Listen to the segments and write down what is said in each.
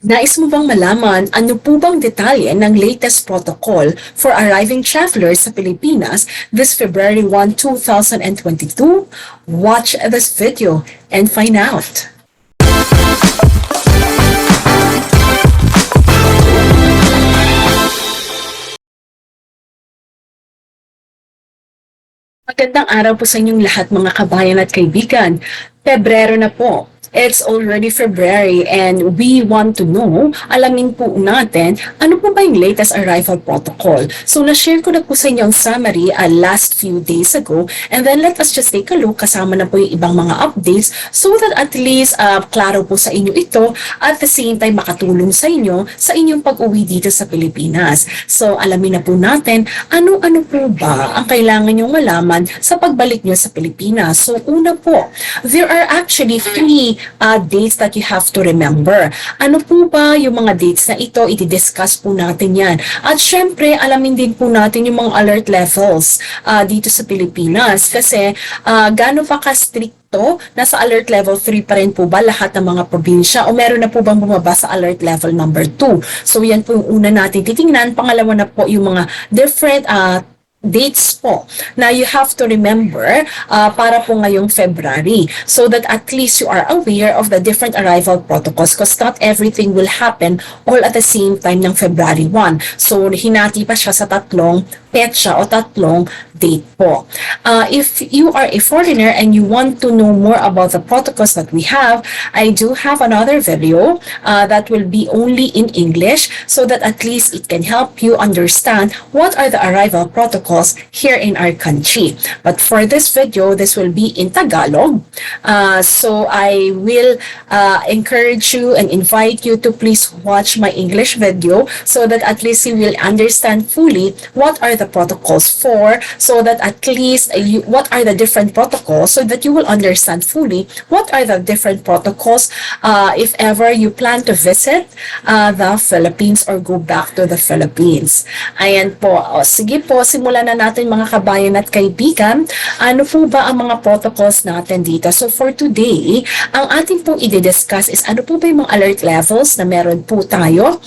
Nais mo bang malaman ano po bang detalye ng latest protocol for arriving travelers sa Pilipinas this February 1, 2022? Watch this video and find out. Magandang araw po sa inyong lahat mga kabayan at kaibigan. Pebrero na po. It's already February and we want to know, alamin po natin, ano po ba yung latest arrival protocol? So, na-share ko na po sa inyo ang summary last few days ago and then let us just take a look, kasama na po yung ibang mga updates so that at least klaro po sa inyo ito at the same time makatulong sa inyo sa inyong pag-uwi dito sa Pilipinas. So, alamin na po natin, ano-ano po ba ang kailangan nyong malaman sa pagbalik nyo sa Pilipinas? So, una po, there are actually three dates that you have to remember. Ano po ba yung mga dates na ito? I-discuss po natin yan. At syempre, alamin din po natin yung mga alert levels dito sa Pilipinas. Kasi gaano pa ka-stricto, nasa alert level 3 pa rin po ba lahat ng mga probinsya? O meron na po bang bumaba sa alert level number 2? So yan po yung una natin titingnan. Pangalawa na po yung mga different dates po na you have to remember para po ngayong February so that at least you are aware of the different arrival protocols because not everything will happen all at the same time ng February 1. So, hinati pa siya sa tatlong petsa o tatlong date po. If you are a foreigner and you want to know more about the protocols that we have, I do have another video that will be only in English so that at least it can help you understand what are the arrival protocols here in our country. But for this video, this will be in Tagalog. So I will encourage you and invite you to please watch my English video so that at least you will understand fully what are the protocols for, so that at least what are the different protocols, so that you will understand fully what are the different protocols if ever you plan to visit the Philippines or go back to the Philippines. Ayan po. Sige po, simulan na natin mga kabayan at kaibigan. Ano po ba ang mga protocols natin dito? So for today, ang ating pong i-discuss is ano po ba yung mga alert levels na meron po tayo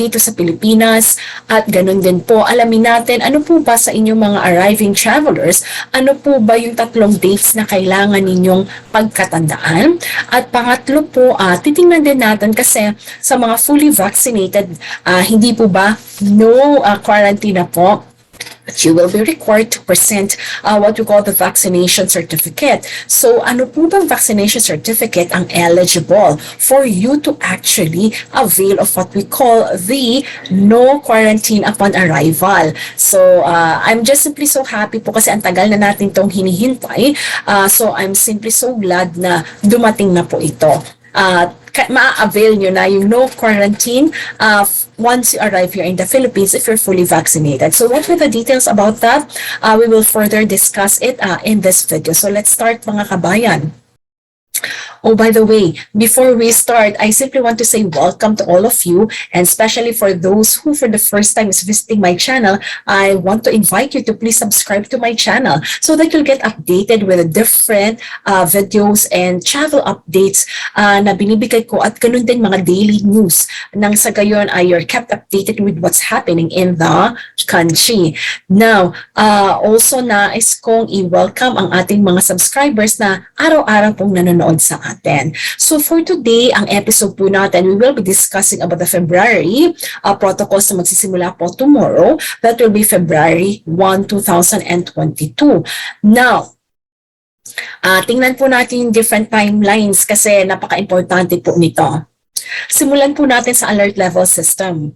dito sa Pilipinas at ganun din po alamin natin ano po ba sa inyong mga arriving travelers, ano po ba yung tatlong dates na kailangan ninyong pagkatandaan at pangatlo po titingnan din natin kasi sa mga fully vaccinated hindi po ba no quarantine na po. But you will be required to present what we call the vaccination certificate. So, ano po bang vaccination certificate ang eligible for you to actually avail of what we call the no quarantine upon arrival? So, I'm just simply so happy po kasi ang tagal na natin itong hinihintay. So, I'm simply so glad na dumating na po ito. Ma-avail nyo na yung no quarantine once you arrive here in the Philippines if you're fully vaccinated. So what were the details about that? We will further discuss it in this video. So let's start mga kabayan. Oh, by the way, before we start, I simply want to say welcome to all of you, and especially for those who for the first time is visiting my channel, I want to invite you to please subscribe to my channel so that you'll get updated with the different videos and travel updates na binibigay ko at ganun din mga daily news nang sa gayon you're kept updated with what's happening in the country. Now, also nais kong i-welcome ang ating mga subscribers na araw-araw pong nanonood sa atin. So for today, ang episode po natin, we will be discussing about the February protocols na magsisimula po tomorrow. That will be February 1, 2022. Now, tingnan po natin yung different timelines kasi napaka-importante po nito. Simulan po natin sa alert level system.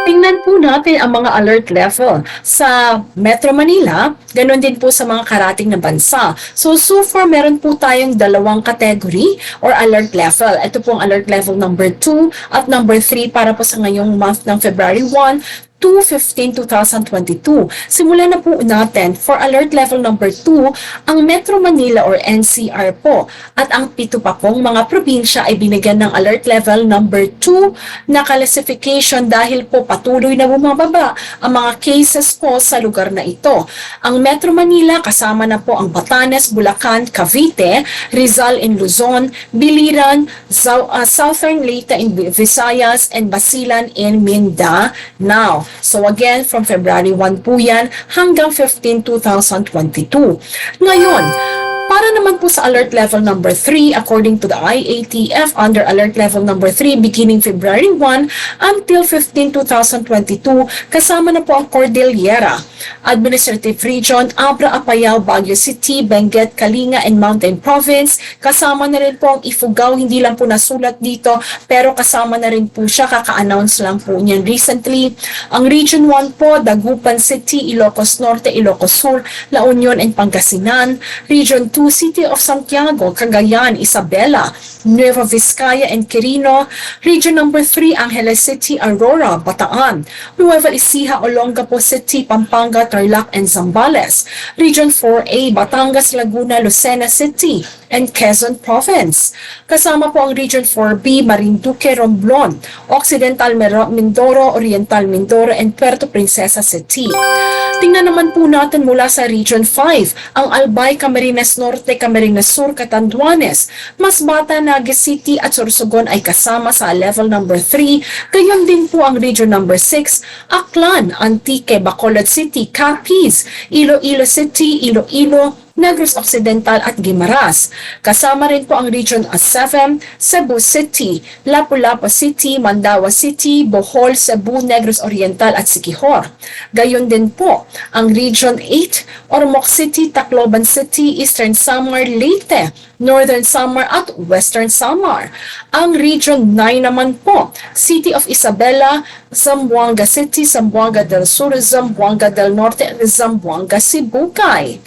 Tingnan po natin ang mga alert level sa Metro Manila, ganun din po sa mga karating na bansa. So far, meron po tayong dalawang category or alert level. Ito po ang alert level number 2 at number 3 para po sa ngayong month ng February 1, 2/15/2022. Simulan na po natin for alert level number 2 ang Metro Manila or NCR po at ang 7 pa pong mga probinsya ay binigyan ng alert level number 2 na classification dahil po patuloy na bumababa ang mga cases po sa lugar na ito. Ang Metro Manila kasama na po ang Batanes, Bulacan, Cavite, Rizal in Luzon, Biliran, Southern Leyte in Visayas, and Basilan in Mindanao. So again, from February 1 po yan hanggang 15/2022. Ngayon, para naman po sa alert level number 3, according to the IATF, under alert level number 3, beginning February 1 until 15/2022, kasama na po ang Cordillera, Administrative Region, Abra, Apayao, Baguio City, Benguet, Kalinga, and Mountain Province. Kasama na rin po ang Ifugao, hindi lang po nasulat dito, pero kasama na rin po siya, kaka-announce lang po niyan recently. Ang Region 1 po, Dagupan City, Ilocos Norte, Ilocos Sur, La Union, and Pangasinan. Region 2, City of Santiago, Cagayan, Isabela, Nueva Vizcaya, and Quirino. Region number 3, Angeles City, Aurora, Bataan, Nueva Ecija, Olongapo City, Pampanga, Tarlac, and Zambales. Region 4A, Batangas, Laguna, Lucena City, and Quezon Province. Kasama po ang Region 4B, Marinduque, Romblon, Occidental Mindoro, Oriental Mindoro, and Puerto Princesa City. Tingnan naman po natin mula sa Region 5, ang Albay, Camarines Norte, Camarines Sur, Catanduanes, Masbate, Naga City, at Sorsogon ay kasama sa level number 3. Gayon din po ang Region number 6, Aklan, Antique, Bacolod City, Capiz, Iloilo City, Iloilo, Negros Occidental at Guimaras. Kasama rin po ang Region 7, Cebu City, Lapu-Lapu City, Mandaue City, Bohol, Cebu, Negros Oriental at Siquijor. Gayon din po ang Region 8, Ormoc City, Tacloban City, Eastern Samar, Leyte, Northern Samar at Western Samar. Ang Region 9 naman po, City of Isabela, Zamboanga City, Zamboanga del Sur, Zamboanga del Norte at Zamboanga Sibugay.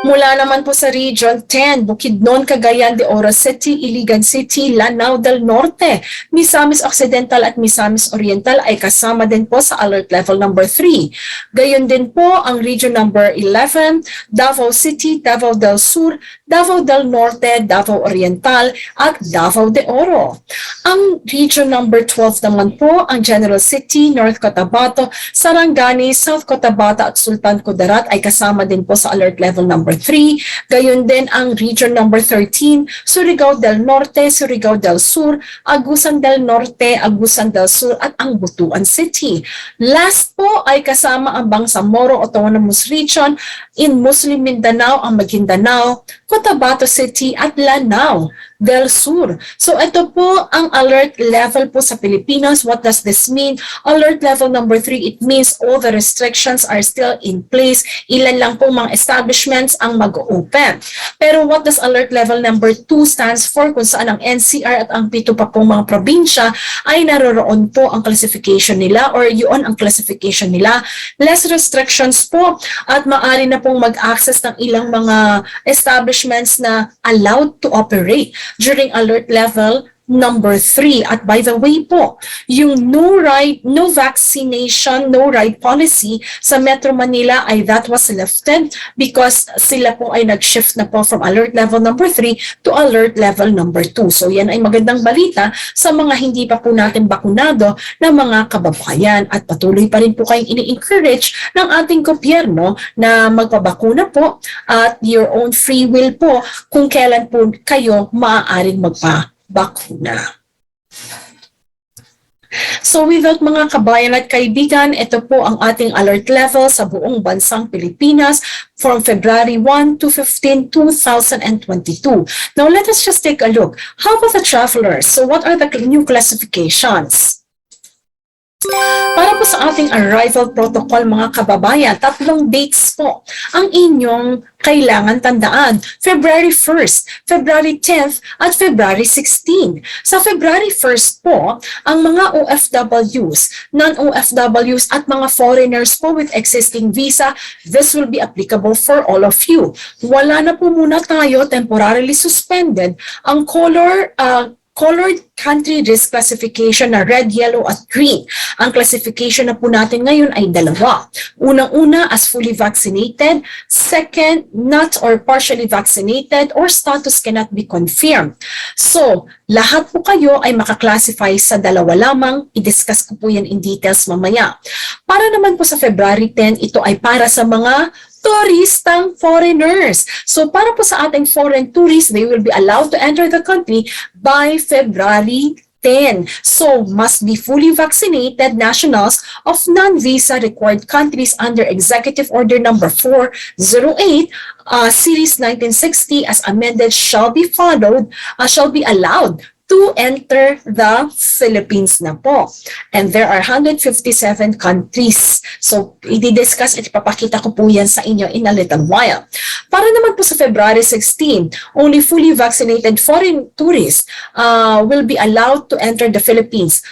Mula naman po sa Region 10, Bukidnon, Cagayan de Oro City, Iligan City, Lanao del Norte, Misamis Occidental at Misamis Oriental ay kasama din po sa alert level number 3. Gayon din po ang Region number 11, Davao City, Davao del Sur, Davao del Norte, Davao Oriental at Davao de Oro. Ang Region number 12 naman po, ang General City, North Cotabato, Sarangani, South Cotabato at Sultan Kudarat ay kasama din po sa alert level number 3. Gayon din ang Region number 13, Surigao del Norte, Surigao del Sur, Agusan del Norte, Agusan del Sur at ang Butuan City. Last po ay kasama ang Bangsamoro Autonomous Region, in Muslim Mindanao, ang Maguindanao, Cotabato City at Lanao del Sur. So ito po ang alert level po sa Pilipinas. What does this mean? Alert level number 3, it means all the restrictions are still in place. Ilan lang po mga establishments ang mag-open. Pero what does alert level number 2 stands for? Kung saan ang NCR at ang 7 pa pong mga probinsya ay naroroon po ang classification nila or yun ang classification nila. Less restrictions po at maaari na pong mag-access ng ilang mga establishments na allowed to operate during alert level number 3. At by the way po, yung no vaccination, no ride policy sa Metro Manila ay that was lifted because sila po ay nag-shift na po from alert level number 3 to alert level number 2. So yan ay magandang balita sa mga hindi pa po natin bakunado na mga kababayan at patuloy pa rin po kayong ini-encourage ng ating gobyerno na magpabakuna po at your own free will po kung kailan po kayo maaaring magpabakuna. So without mga kabayan at kaibigan, ito po ang ating alert level sa buong bansang Pilipinas from February 1 to 15, 2022. Now let us just take a look. How about the travelers? So what are the new classifications? Para po sa ating arrival protocol mga kababayan, 3 dates po ang inyong kailangan tandaan. February 1st, February 10th, at February 16. Sa February 1st po, ang mga OFWs, non-OFWs at mga foreigners po with existing visa, this will be applicable for all of you. Wala na po muna tayo, temporarily suspended, ang colored country risk classification na red, yellow at green. Ang classification na po natin ngayon ay dalawa. Unang-una as fully vaccinated, second not or partially vaccinated or status cannot be confirmed. So, lahat po kayo ay makaklasify sa dalawa lamang. I-discuss ko po yan in details mamaya. Para naman po sa February 10, ito ay para sa mga turistang foreigners. So para po sa ating foreign tourists, they will be allowed to enter the country by February 10. So must be fully vaccinated nationals of non-visa required countries under Executive Order number 408 Series 1960 as amended shall be allowed to enter the Philippines na po. And there are 157 countries. So, i-discuss at ipapakita ko po yan sa inyo in a little while. Para naman po sa February 16, only fully vaccinated foreign tourists will be allowed to enter the Philippines.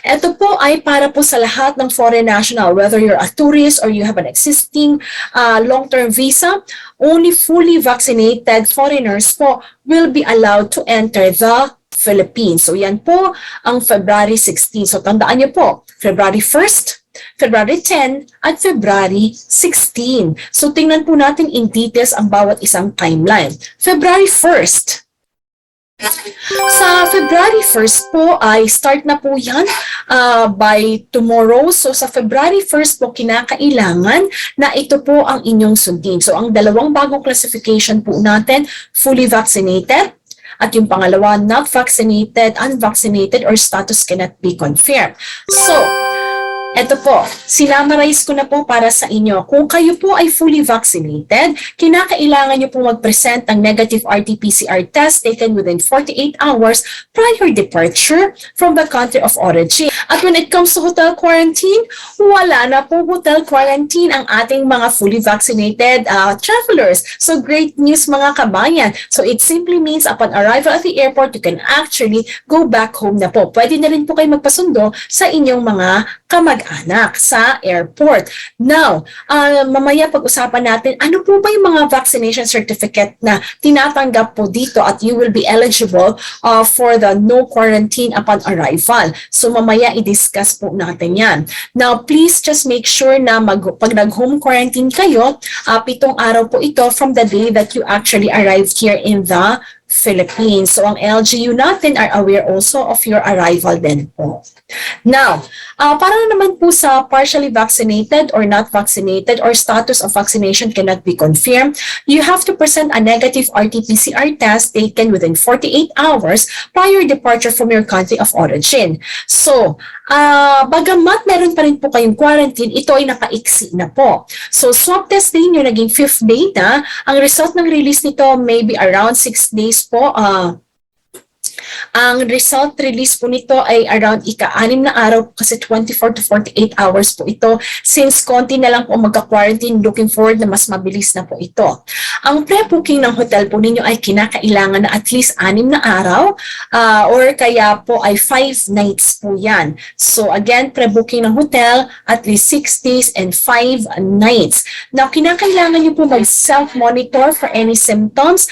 Ito po ay para po sa lahat ng foreign national, whether you're a tourist or you have an existing long-term visa, only fully vaccinated foreigners po will be allowed to enter the Philippines. So yan po ang February 16. So tandaan niyo po, February 1st, February 10, at February 16. So tingnan po natin in details ang bawat isang timeline. February 1st. Sa February 1st po ay start na po yan by tomorrow. So sa February 1st po kinakailangan na ito po ang inyong sundin. So ang dalawang bagong classification po natin, fully vaccinated, at yung pangalawa, not vaccinated, unvaccinated, or status cannot be confirmed. So, eto po, sinamarize ko na po para sa inyo. Kung kayo po ay fully vaccinated, kinakailangan nyo po mag-present ng negative RT-PCR test taken within 48 hours prior departure from the country of origin. At when it comes to hotel quarantine, wala na po hotel quarantine ang ating mga fully vaccinated travelers. So great news mga kabayan. So it simply means upon arrival at the airport, you can actually go back home na po. Pwede na rin po kayo magpasundo sa inyong mga kamag-anak sa airport. Now, mamaya pag-usapan natin, ano po ba yung mga vaccination certificate na tinatanggap po dito at you will be eligible for the no quarantine upon arrival. So mamaya i-discuss po natin yan. Now, please just make sure na pag nag-home quarantine kayo, 7 araw po ito from the day that you actually arrived here in the Philippines. So ang LGU natin are aware also of your arrival din po. Now, para naman po sa partially vaccinated or not vaccinated or status of vaccination cannot be confirmed, you have to present a negative RT-PCR test taken within 48 hours prior departure from your country of origin. So, bagamat meron pa rin po kayong quarantine, ito ay nakaiksi na po. So, swab test din yung naging 5th day na. Ang result ng release nito may be around 6 days po. Ang result release po nito ay around ika-6 na araw kasi 24 to 48 hours po ito. Since konti na lang po magka-quarantine, looking forward na mas mabilis na po ito. Ang pre-booking ng hotel po ninyo ay kinakailangan na at least 6 na araw or kaya po ay 5 nights po yan. So again, pre-booking ng hotel at least 6 days and 5 nights. Now, kinakailangan nyo po mag-self-monitor for any symptoms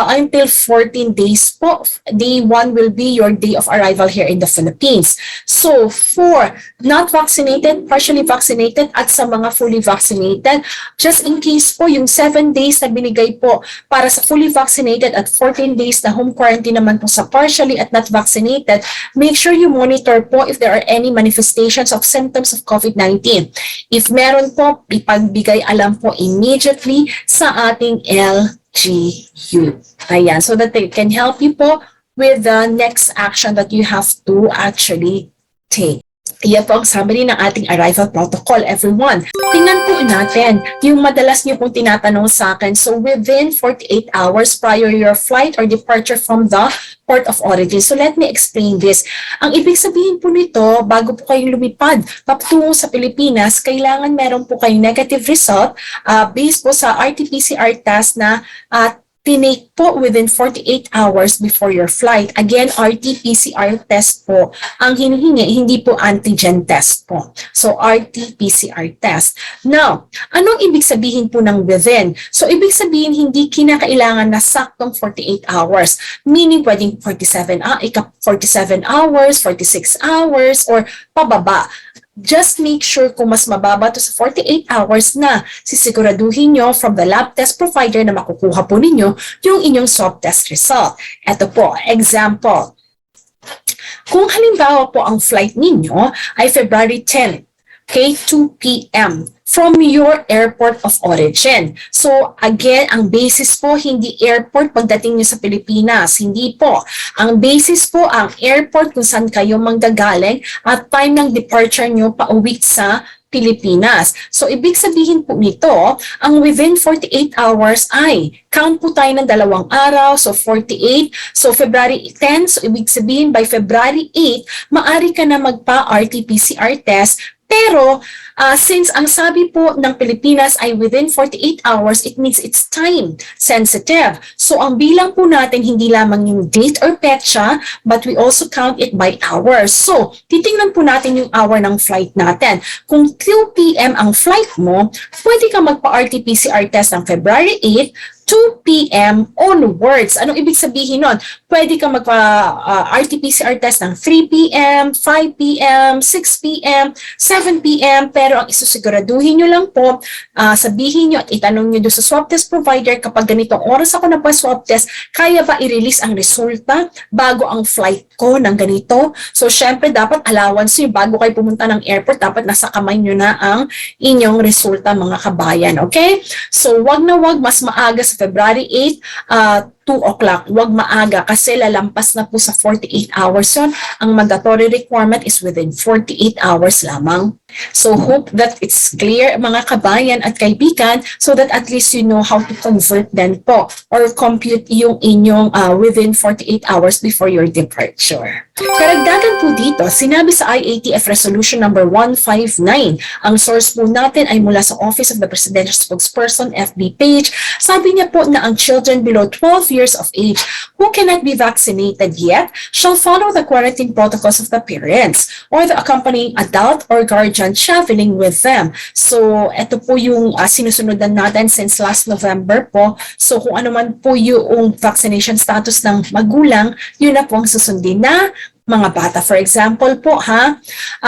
until 14 days po. Day 1 will be your day of arrival here in the Philippines. So, for not vaccinated, partially vaccinated, at sa mga fully vaccinated, just in case po, yung 7 days na binigay po para sa fully vaccinated at 14 days na home quarantine naman po sa partially at not vaccinated, make sure you monitor po if there are any manifestations of symptoms of COVID-19. If meron po, ipagbigay alam po immediately sa ating LGU. Ayan, so that they can help you po with the next action that you have to actually take. Iyan po ang summary ng ating arrival protocol, everyone. Tingnan po natin yung madalas niyo pong tinatanong sa akin. So within 48 hours prior your flight or departure from the port of origin. So let me explain this. Ang ibig sabihin po nito, bago po kayong lumipad patungo sa Pilipinas, kailangan meron po kayong negative result based po sa RT-PCR test na tinake po within 48 hours before your flight. Again, RT-PCR test po ang hinihingi, hindi po antigen test po. So, RT-PCR test. Now, anong ibig sabihin po ng within? So, ibig sabihin hindi kinakailangan na saktong 48 hours. Meaning, pwedeng 47 hours, 46 hours, or pababa. Just make sure kung mas mababa to sa 48 hours na sisiguraduhin nyo from the lab test provider na makukuha po ninyo yung inyong swab test result. Ito po, example. Kung halimbawa po ang flight ninyo ay February 10, okay, 2 p.m. from your airport of origin. So, again, ang basis po, hindi airport pagdating nyo sa Pilipinas. Hindi po. Ang basis po, ang airport kung saan kayo manggagaling at time ng departure nyo pauwi sa Pilipinas. So, ibig sabihin po nito, ang within 48 hours ay count po tayo ng 2 araw, so 48. So, February 10, so ibig sabihin by February 8, maari ka na magpa-RT-PCR test. Pero, since ang sabi po ng Pilipinas ay within 48 hours, it means it's time sensitive. So, ang bilang po natin hindi lamang yung date or petsa, but we also count it by hours. So, titingnan po natin yung hour ng flight natin. Kung 2 p.m. ang flight mo, pwede ka magpa-RT-PCR test ng February 8, 2 p.m. onwards. Anong ibig sabihin nun? Pwede ka magpa-RT-PCR test ng 3 p.m., 5 p.m., 6 p.m., 7 p.m. Pero ang isusiguraduhin nyo lang po, sabihin nyo at itanong nyo doon sa swab test provider, kapag ganitong oras ako nagpa-swab test, kaya ba i-release ang resulta bago ang flight ko ng ganito? So, syempre, dapat allowance nyo bago kayo pumunta ng airport, dapat nasa kamay nyo na ang inyong resulta, mga kabayan. Okay? So, wag na wag, mas maaga sa February 8, 2 o'clock. Huwag maaga kasi lalampas na po sa 48 hours yun. Ang mandatory requirement is within 48 hours lamang. So hope that it's clear, mga kabayan at kaibigan, so that at least you know how to convert then po or compute yung inyong within 48 hours before your departure. Karagdagan po dito, sinabi sa IATF Resolution number 159. Ang source po natin ay mula sa Office of the Presidential Spokesperson FB page. Sabi niya po na ang children below 12 years of age who cannot be vaccinated yet shall follow the quarantine protocols of the parents or the accompanying adult or guardian traveling with them. So, ito po yung sinusunod natin since last November po. So, kung ano man po yung vaccination status ng magulang, yun na po ang susundin na mga bata. For example po,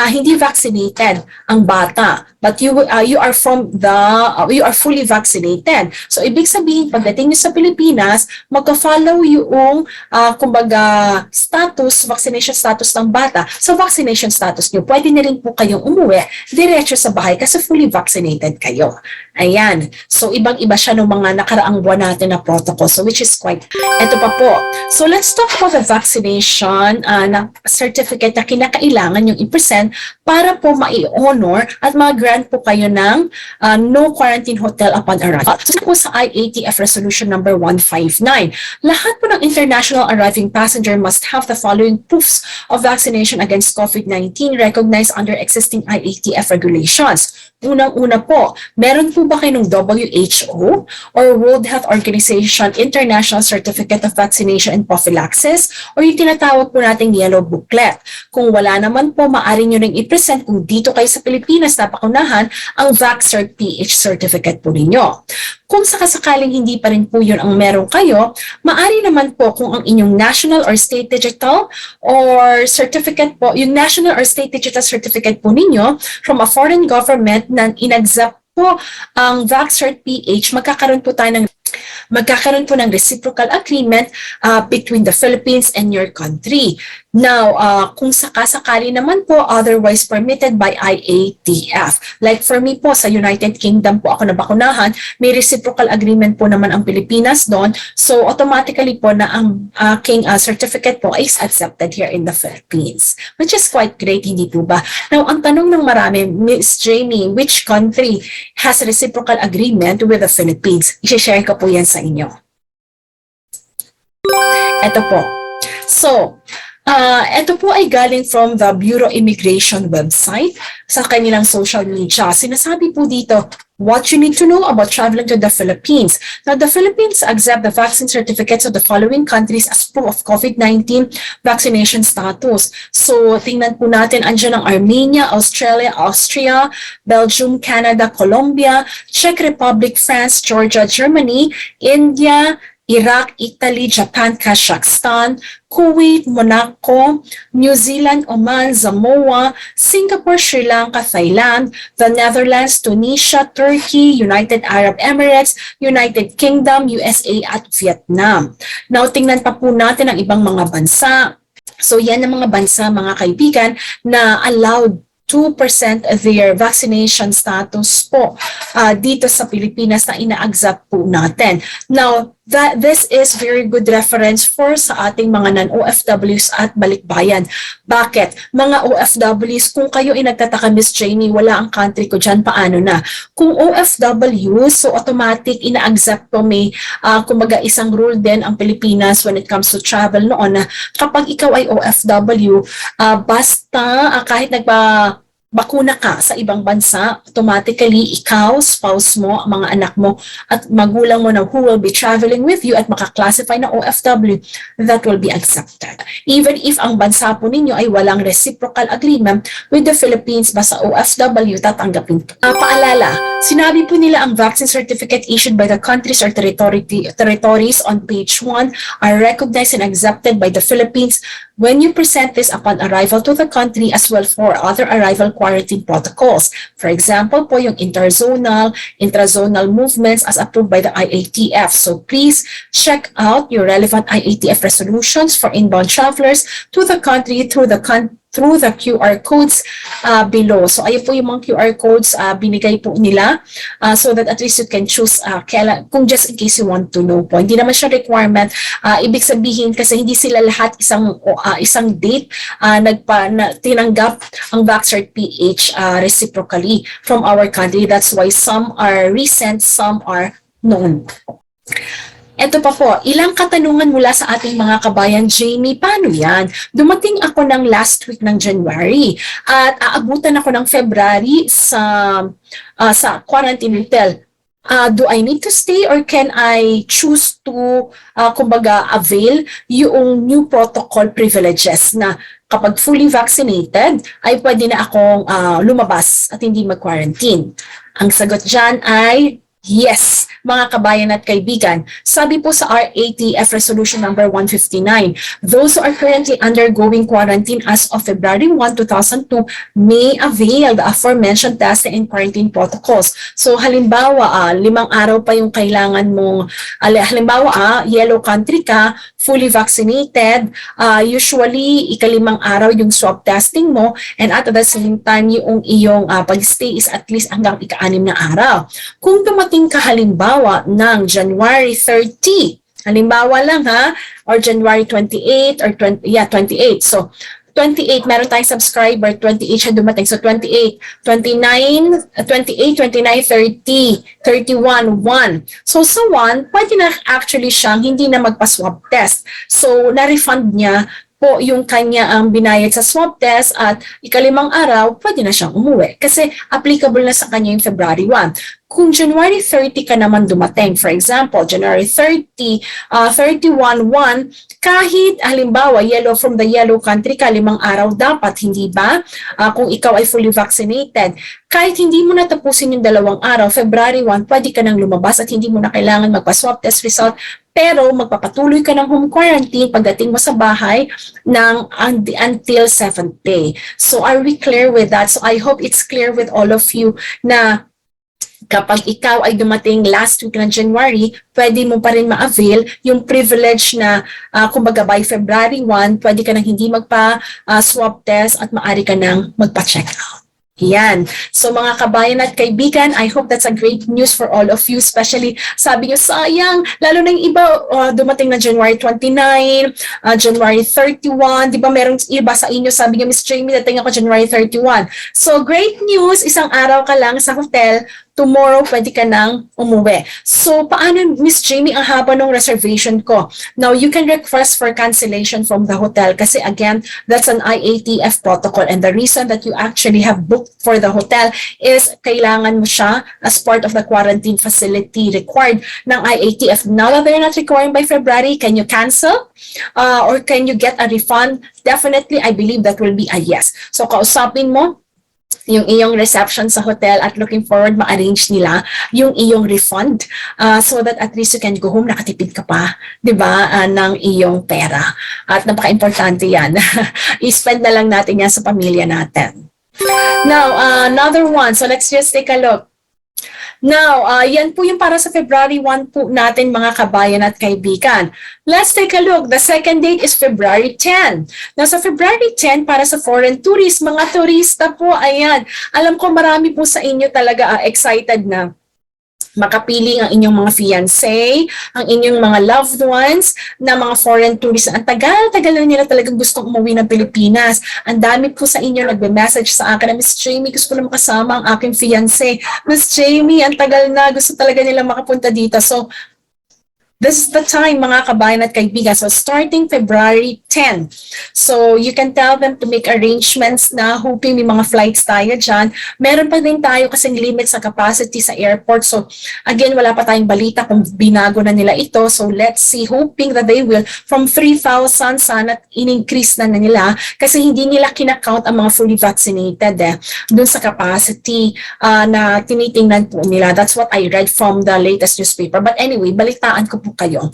hindi vaccinated ang bata, but you are you are fully vaccinated. So, ibig sabihin, pagdating niyo sa Pilipinas, magka-follow yung, kumbaga, vaccination status ng bata. So, vaccination status niyo, pwede na rin po kayong umuwi diretso sa bahay kasi fully vaccinated kayo. Ayan. So, ibang-iba siya ng mga nakaraang buwan natin na protocol. So, which is quite, ito pa po. So, let's talk about the vaccination na certificate na kinakailangan yung i-present para po ma-honor at mag-grant po kayo ng no quarantine hotel upon arrival. So po sa IATF Resolution number 159, lahat po ng international arriving passenger must have the following proofs of vaccination against COVID-19 recognized under existing IATF regulations. Unang-una po, meron po ba kayo ng WHO or World Health Organization International Certificate of Vaccination and Prophylaxis or yung tinatawag po nating yellow booklet? Kung wala naman po, maaari nyo rin i-present kung dito kayo sa Pilipinas napakunahan ang VaxCert PH certificate po ninyo. Kung sakasakaling hindi pa rin po yun ang meron kayo, maaari naman po kung ang inyong national or state digital or certificate po, yung national or state digital certificate po ninyo from a foreign government na inaccept po ang VaxCert PH, magkakaroon po ng reciprocal agreement between the Philippines and your country. Now, kung sakasakali naman po, otherwise permitted by IATF. Like for me po, sa United Kingdom po ako nabakunahan, may reciprocal agreement po naman ang Pilipinas doon. So, automatically po na ang aking certificate po is accepted here in the Philippines. Which is quite great, hindi po ba? Now, ang tanong ng marami, Ms. Jamey, which country has a reciprocal agreement with the Philippines? I-share ko po yan sa inyo. Ito po. So, Ito po ay galing from the Bureau Immigration website sa kanilang social media. Sinasabi po dito, what you need to know about traveling to the Philippines. Now, the Philippines accept the vaccine certificates of the following countries as proof of COVID-19 vaccination status. So, tingnan po natin, andyan ang Armenia, Australia, Austria, Belgium, Canada, Colombia, Czech Republic, France, Georgia, Germany, India, Iraq, Italy, Japan, Kazakhstan, Kuwait, Monaco, New Zealand, Oman, Samoa, Singapore, Sri Lanka, Thailand, the Netherlands, Tunisia, Turkey, United Arab Emirates, United Kingdom, USA at Vietnam. Now, tingnan pa po natin ang ibang mga bansa. So, yan ang mga bansa, mga kaibigan, na allowed 2% their vaccination status po dito sa Pilipinas na ina-accept po natin. Now, this is very good reference for sa ating mga non-OFWs at balikbayan. Bakit? Mga OFWs, kung kayo ay nagtataka, Miss Jamey, wala ang country ko dyan, paano na? Kung OFWs, so automatic ina-accept po, may kumbaga isang rule din ang Pilipinas when it comes to travel noon na kapag ikaw ay OFW, basta kahit bakuna ka sa ibang bansa, automatically ikaw, spouse mo, mga anak mo, at magulang mo na who will be traveling with you at makaklassify na OFW, that will be accepted. Even if ang bansa po ninyo ay walang reciprocal agreement with the Philippines, basta OFW, tatanggapin po. Paalala, sinabi po nila ang vaccine certificate issued by the countries or territories on page 1 are recognized and accepted by the Philippines when you present this upon arrival to the country as well for other arrival quarantine protocols. For example po, yung interzonal, intrazonal movements as approved by the IATF. So please check out your relevant IATF resolutions for inbound travelers to the country through the QR codes below. So ayun po yung mga QR codes binigay po nila so that at least you can choose kung just in case you want to know po. Hindi naman siya requirement. Ibig sabihin kasi hindi sila lahat isang date tinanggap ang Vaccert PH reciprocally from our country. That's why some are recent, some are known. Ito pa po, ilang katanungan mula sa ating mga kabayan, Jamey, paano yan? Dumating ako ng last week ng January at aabutan ako ng February sa quarantine hotel. Do I need to stay or can I choose to, kumbaga, avail yung new protocol privileges na kapag fully vaccinated, ay pwede na akong lumabas at hindi mag-quarantine? Ang sagot dyan ay yes, mga kabayan at kaibigan. Sabi po sa RATF Resolution number 159, those who are currently undergoing quarantine as of February 1, 2002 may avail the aforementioned testing and quarantine protocols. So halimbawa, 5 araw pa yung kailangan mong, halimbawa, yellow country ka, fully vaccinated, usually, 5 araw yung swab testing mo, and at the same time, yung iyong pag-stay is at least hanggang 6 na araw. Kung dumating ka halimbawa ng January 30, halimbawa lang ha, or January 28 or 28. So 28, meron tayong subscriber, 28 siya dumating. So 28, 29, 30, 31, 1. So sa 1, pwede na actually siyang hindi na magpa-swab test. So na-refund niya po yung kanya ang binayad sa swab test at 5 araw, pwede na siyang umuwi. Kasi applicable na sa kanya yung February 1. Kung January 30 ka naman dumating, for example, January 30, 31, 1, kahit halimbawa from the yellow country ka, 5 araw dapat, hindi ba? Kung ikaw ay fully vaccinated, kahit hindi mo natapusin yung 2 araw, February 1, pwede ka nang lumabas at hindi mo na kailangan magpa-swab test result, pero magpapatuloy ka ng home quarantine pagdating mo sa bahay until 7th day. So are we clear with that? So I hope it's clear with all of you na kapag ikaw ay dumating last week ng January, pwede mo pa rin ma-avail yung privilege na kumbaga by February 1, pwede ka nang hindi magpa-swab test at maaari ka nang magpa-check out. Yan. So mga kabayan at kaibigan, I hope that's a great news for all of you, especially sabi nyo, sayang, lalo na yung iba dumating na January 29, January 31, di ba merong iba sa inyo, sabi nyo, Miss Jamey, dating ako January 31. So great news, isang araw ka lang sa hotel, tomorrow pwede ka nang umuwi. So, paano, Miss Jamey, ang haba ng reservation ko? Now, you can request for cancellation from the hotel kasi again, that's an IATF protocol, and the reason that you actually have booked for the hotel is kailangan mo siya as part of the quarantine facility required ng IATF. Now that they're not requiring by February, can you cancel? Or can you get a refund? Definitely, I believe that will be a yes. So, kausapin mo yung iyong reception sa hotel at looking forward ma-arrange nila yung iyong refund so that at least you can go home, nakatipid ka pa, di ba, ng iyong pera. At napaka-importante yan. I-spend na lang natin yan sa pamilya natin. Now, another one. So let's just take a look. Now, yan po yung para sa February 1 po natin mga kabayan at kaibigan. Let's take a look. The second date is February 10. Now, sa February 10, para sa foreign tourists, mga turista po, ayan. Alam ko marami po sa inyo talaga excited na makapiling ang inyong mga fiancé, ang inyong mga loved ones na mga foreign tourists. Ang tagal-tagal na nila talagang gustong umuwi ng Pilipinas. Ang dami po sa inyo nagbe-message sa akin na, Miss Jamey, gusto ko na makasama ang aking fiancé. Miss Jamey, ang tagal na, gusto talaga nila makapunta dito. So, this is the time, mga kabayan at kaibigan. So, starting February 10. So, you can tell them to make arrangements na hoping may mga flights tayo dyan. Meron pa din tayo kasing limit sa capacity sa airport. So, again, wala pa tayong balita kung binago na nila ito. So, let's see. Hoping that they will. From 3,000, sana in-increase na nila kasi hindi nila kinakount ang mga fully vaccinated dun sa capacity na tinitingnan po nila. That's what I read from the latest newspaper. But anyway, balitaan ko po kayo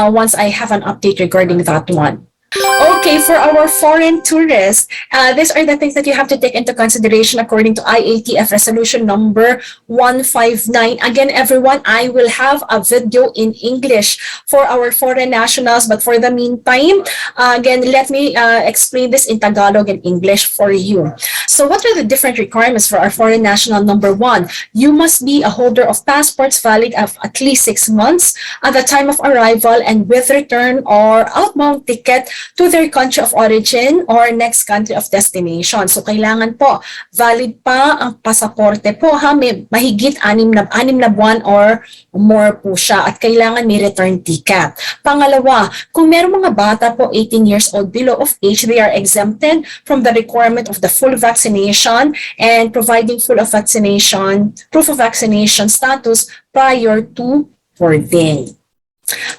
once I have an update regarding that one. Okay, for our foreign tourists, these are the things that you have to take into consideration according to IATF resolution number 159. Again, everyone, I will have a video in English for our foreign nationals, but for the meantime, again, let me explain this in Tagalog and English for you. So what are the different requirements for our foreign national? Number one, you must be a holder of passports valid of at least 6 months at the time of arrival and with return or outbound ticket to their country of origin or next country of destination. So, kailangan po, valid pa ang pasaporte po, ha? May mahigit 6 na buwan or more po siya at kailangan may return ticket. Pangalawa, kung meron mga bata po 18 years old below of age, they are exempted from the requirement of the full vaccination and providing full of vaccination, proof of vaccination status prior to boarding.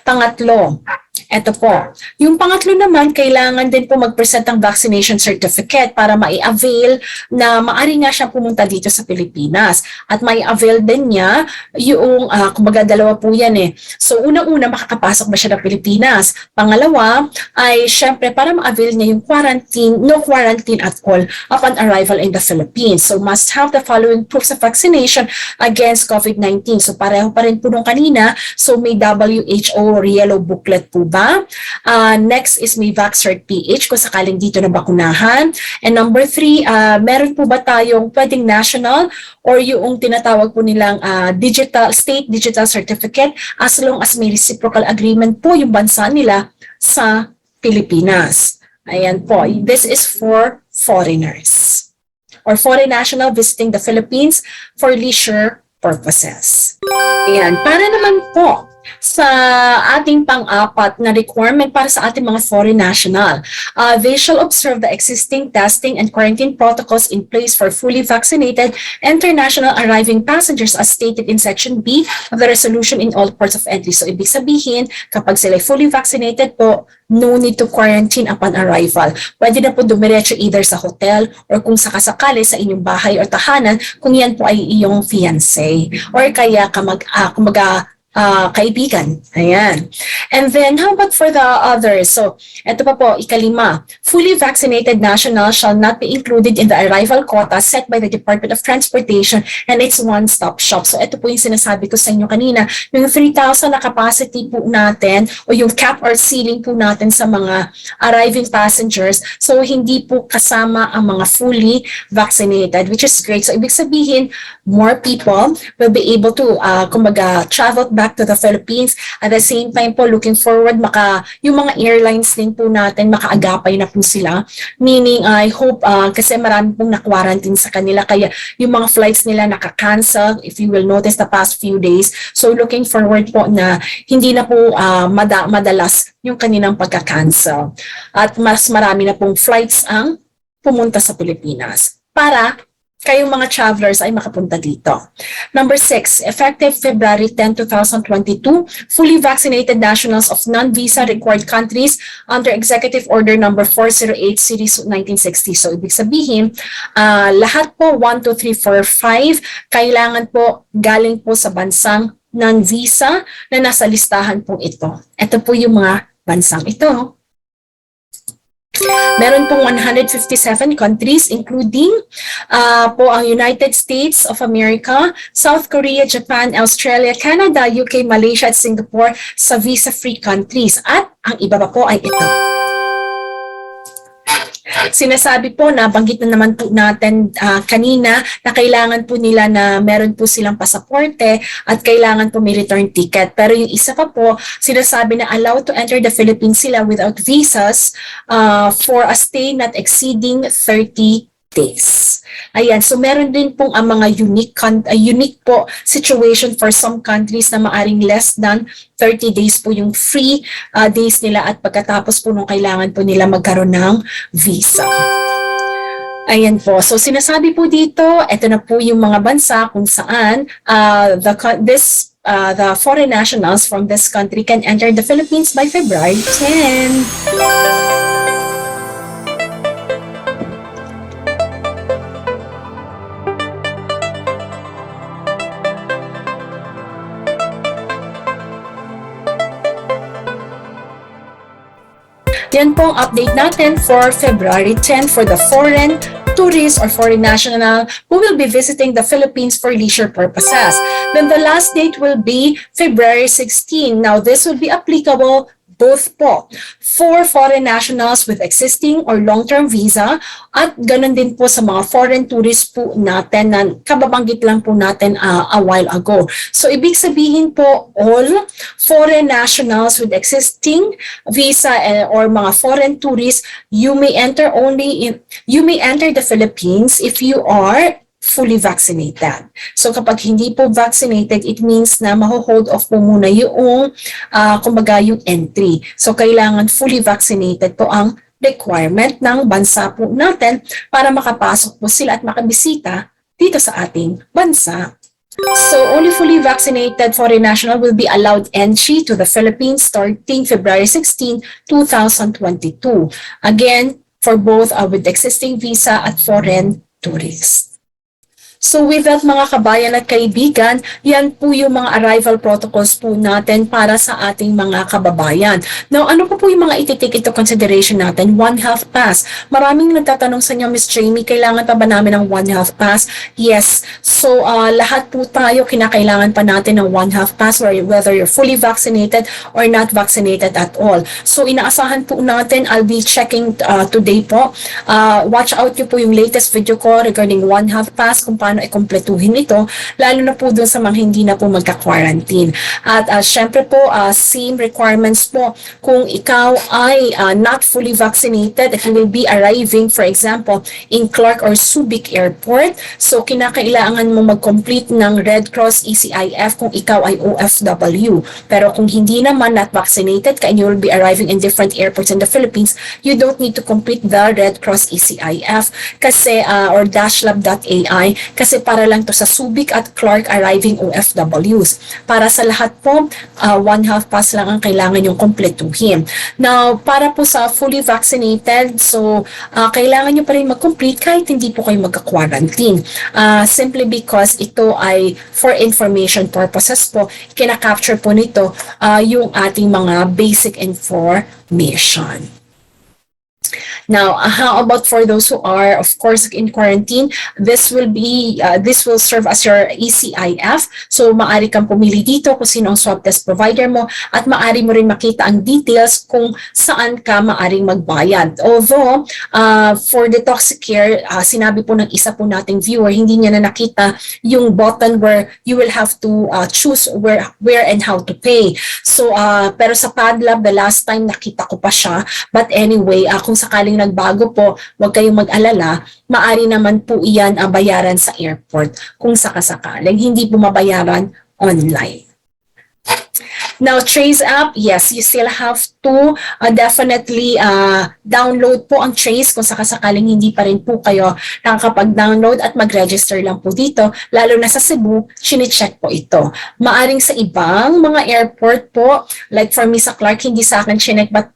Pangatlo, eto po. Yung pangatlo naman, kailangan din po mag-present ng vaccination certificate para mai-avail na maari nga siya pumunta dito sa Pilipinas. At mai-avail din niya yung, kumbaga dalawa po yan eh. So, unang-una, makakapasok ba siya ng Pilipinas? Pangalawa, ay syempre para ma-avail niya yung quarantine, no quarantine at all upon arrival in the Philippines. So, must have the following proofs of vaccination against COVID-19. So, pareho pa rin po nung kanina. So, may WHO yellow booklet po ba? Next is may VaxCert PH kung sakaling dito na bakunahan. And number 3, meron po ba tayong pwedeng national or yung tinatawag po nilang state digital certificate as long as may reciprocal agreement po yung bansa nila sa Pilipinas. Ayan po. This is for foreigners or foreign national visiting the Philippines for leisure purposes. Ayan. Para naman po sa ating pang-apat na requirement para sa ating mga foreign national. They shall observe the existing testing and quarantine protocols in place for fully vaccinated international arriving passengers as stated in Section B of the resolution in all ports of entry. So, ibig sabihin, kapag sila fully vaccinated po, no need to quarantine upon arrival. Pwede na po dumiretso either sa hotel or kung sakasakali sa inyong bahay or tahanan kung yan po ay iyong fiancé or kaya kaibigan. Ayan. And then, how about for the others? So, ito pa po, ikalima. Fully vaccinated nationals shall not be included in the arrival quota set by the Department of Transportation and its one-stop shop. So, ito po yung sinasabi ko sa inyo kanina. Yung 3,000 na capacity po natin o yung cap or ceiling po natin sa mga arriving passengers. So, hindi po kasama ang mga fully vaccinated, which is great. So, ibig sabihin, more people will be able to travel back back to the Philippines. At the same time po, looking forward, yung mga airlines din po natin, makaagapay na po sila. Meaning, I hope, kasi marami pong na-quarantine sa kanila, kaya yung mga flights nila naka-cancel, if you will notice the past few days. So looking forward po na hindi na po madalas yung kanilang pagka-cancel. At mas marami na pong flights ang pumunta sa Pilipinas para kayong mga travelers ay makapunta dito. Number 6, effective February 10, 2022, fully vaccinated nationals of non-visa required countries under Executive Order number 408 Series 1960. So, ibig sabihin, lahat po 1, 2, 3, 4, 5, kailangan po galing po sa bansang non-visa na nasa listahan po ito. Ito po yung mga bansang ito. Meron pong 157 countries including po ang United States of America, South Korea, Japan, Australia, Canada, UK, Malaysia at Singapore sa visa-free countries. At ang iba pa po ay ito. Sinasabi po, nabanggit na naman po natin kanina na kailangan po nila na meron po silang pasaporte at kailangan po may return ticket. Pero yung isa pa po, sinasabi na allowed to enter the Philippines sila without visas for a stay not exceeding 30 days. Ayan, so meron din pong mga unique po situation for some countries na maaring less than 30 days po yung free days nila at pagkatapos po nung kailangan po nila magkaroon ng visa. Ayan po. So sinasabi po dito, ito na po yung mga bansa kung saan the foreign nationals from this country can enter the Philippines by February 10. Yan po ang update natin for February 10 for the foreign tourists or foreign national who will be visiting the Philippines for leisure purposes. Then the last date will be February 16. Now this will be applicable both po for foreign nationals with existing or long-term visa at ganun din po sa mga foreign tourists po natin na kababanggit lang po natin a while ago. So ibig sabihin po all foreign nationals with existing visa or mga foreign tourists, you may enter the Philippines if you are fully vaccinated. So kapag hindi po vaccinated, it means na maho-hold off po muna yung kumbaga yung entry. So kailangan fully vaccinated po ang requirement ng bansa po natin para makapasok po sila at makabisita dito sa ating bansa. So only fully vaccinated foreign national will be allowed entry to the Philippines starting February 16, 2022. Again, for both with existing visa at foreign tourists. So with that mga kabayan at kaibigan, yan po yung mga arrival protocols po natin para sa ating mga kababayan. Now, ano po yung mga iti-take into consideration natin? One Health Pass. Maraming nagtatanong sa inyo, Ms. Jamey, kailangan pa ba namin ng One Health Pass? Yes. So lahat po tayo kinakailangan pa natin ng One Health Pass whether you're fully vaccinated or not vaccinated at all. So inaasahan po natin, I'll be checking today po. Watch out nyo po yung latest video ko regarding One Health Pass kung paano ikumpletuhin ito, lalo na po doon sa mga hindi na po magka-quarantine. At syempre po, same requirements po kung ikaw ay not fully vaccinated, if you will be arriving, for example, in Clark or Subic Airport, so kinakailangan mo mag-complete ng Red Cross ECIF kung ikaw ay OFW. Pero kung hindi naman not vaccinated ka and you will be arriving in different airports in the Philippines, you don't need to complete the Red Cross ECIF kasi or dashlab.ai kasi para lang to sa Subic at Clark arriving OFWs. Para sa lahat po, One Health Pass lang ang kailangan yung kompletuhin. Now, para po sa fully vaccinated, so kailangan nyo pa rin mag-complete kahit hindi po kayo magka-quarantine. Simply because ito ay for information purposes po, kina-capture po nito yung ating mga basic information. Now, how about for those who are, of course, in quarantine? This will serve as your ECIF. So, maari kang pumili dito kung sino ang swab test provider mo at maari mo rin makita ang details kung saan ka maaring magbayad. Although, for the Toxicare, sinabi po ng isa po nating viewer, hindi niya na nakita yung button where you will have to choose where and how to pay. So, pero sa Padlab, the last time nakita ko pa siya. But anyway, kung sakaling nagbago po, huwag kayong mag-alala, maari naman po iyan bayaran sa airport kung sakasakaling hindi po mabayaran online. Now, Trace app, yes, you still have to definitely download po ang Trace kung sakasakaling hindi pa rin po kayo nakakapag-download at mag-register lang po dito. Lalo na sa Cebu, chine-check po ito. Maaring sa ibang mga airport po, like for me sa Clark, hindi sa akin chinek, but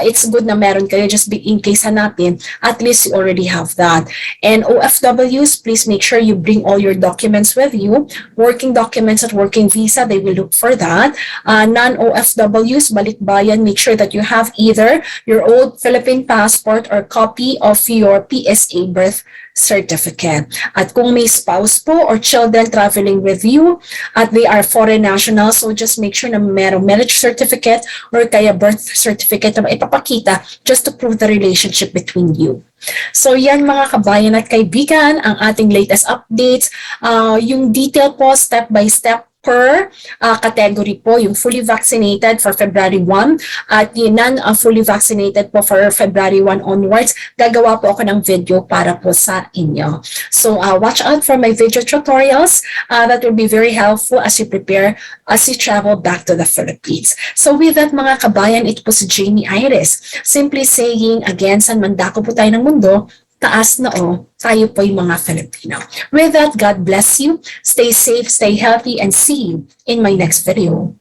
it's good na meron kayo just in case hanapin, at least you already have that. And OFWs, please make sure you bring all your documents with you. Working documents at working visa, they will look for that. Non-OFWs, balikbayan, make sure that you have either your old Philippine passport or copy of your PSA birth certificate. At kung may spouse po or children traveling with you at they are foreign nationals, so just make sure na merong marriage certificate or kaya birth certificate na ipapakita just to prove the relationship between you. So yan mga kabayan at kaibigan, ang ating latest updates. Yung detail po step by step per category po, yung fully vaccinated for February 1 at yung non-fully vaccinated po for February 1 onwards. Gagawa po ako ng video para po sa inyo. So watch out for my video tutorials that will be very helpful as you prepare, as you travel back to the Philippines. So with that mga kabayan, ito po si Jamey Iris. Simply saying, again, saan man dako po tayo ng mundo, taas na tayo po yung mga Filipino. With that, God bless you. Stay safe, stay healthy, and see you in my next video.